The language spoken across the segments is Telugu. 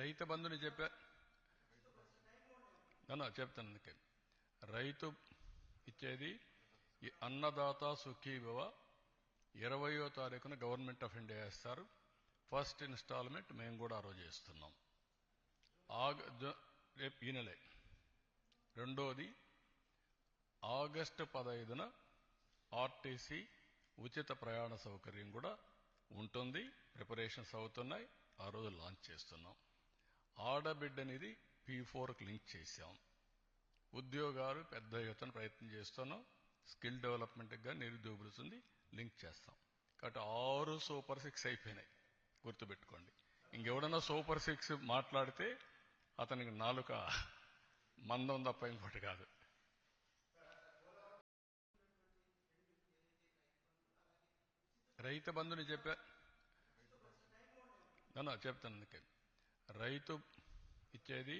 రైతు బంధుని చెప్తాను అందుకే రైతు ఇచ్చేది ఈ అన్నదాత సుఖీభవ 20వ తారీఖున గవర్నమెంట్ ఆఫ్ ఇండియా ఇస్తారు. ఫస్ట్ ఇన్స్టాల్మెంట్ మేము కూడా ఆ రోజు ఇస్తున్నాం. రేపు ఈ నెలే. రెండోది ఆగస్టు 15న ఆర్టీసీ ఉచిత ప్రయాణ సౌకర్యం కూడా ఉంటుంది. ప్రిపరేషన్స్ అవుతున్నాయి. ఆ రోజు లాంచ్ చేస్తున్నాం. ఆడబిడ్డనిది P4కి లింక్ చేశాం. ఉద్యోగాలు పెద్ద ఎత్తున ప్రయత్నం చేస్తున్నాం. స్కిల్ డెవలప్మెంట్గా నిరుద్యోగులుంది లింక్ చేస్తాం. కాబట్టి 6 సూపర్ 6 అయిపోయినాయి. గుర్తుపెట్టుకోండి. ఇంకెవడన్నా సూపర్ 6 మాట్లాడితే అతనికి నాలుక మందం తప్ప ఇంకోటి కాదు. రైతు బంధుని చెప్తాను అందుకే రైతు ఇచ్చేది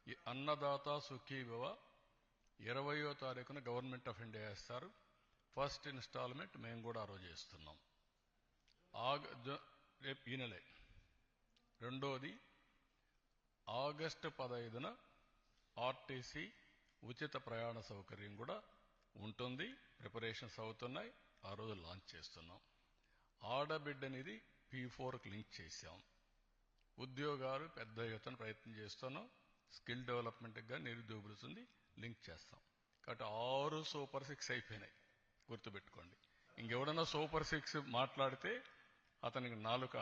ఈ అన్నదాత సుఖీభవ 20వ తారీఖున గవర్నమెంట్ ఆఫ్ ఇండియా ఇస్తారు. ఫస్ట్ ఇన్స్టాల్మెంట్ మేము కూడా ఆ రోజు ఇస్తున్నాం. రేపు ఈ నెలే. రెండోది ఆగస్టు 15న ఆర్టీసీ ఉచిత ప్రయాణ సౌకర్యం కూడా ఉంటుంది. ప్రిపరేషన్స్ అవుతున్నాయి. ఆ రోజు లాంచ్ చేస్తున్నాం. ఆడబిడ్డనిది P4కి లింక్ చేశాం. ఉద్యోగాలు పెద్ద ఎత్తున ప్రయత్నం చేస్తున్నాం. స్కిల్ డెవలప్మెంట్గా నిరుద్యోగులుంది లింక్ చేస్తాం. కాబట్టి 6 సూపర్ 6 అయిపోయినాయి. గుర్తుపెట్టుకోండి. ఇంకెవడన్నా సూపర్ 6 మాట్లాడితే అతనికి నాలుక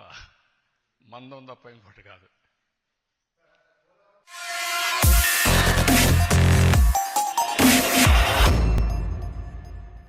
మందం తప్ప ఇంకోటి కాదు.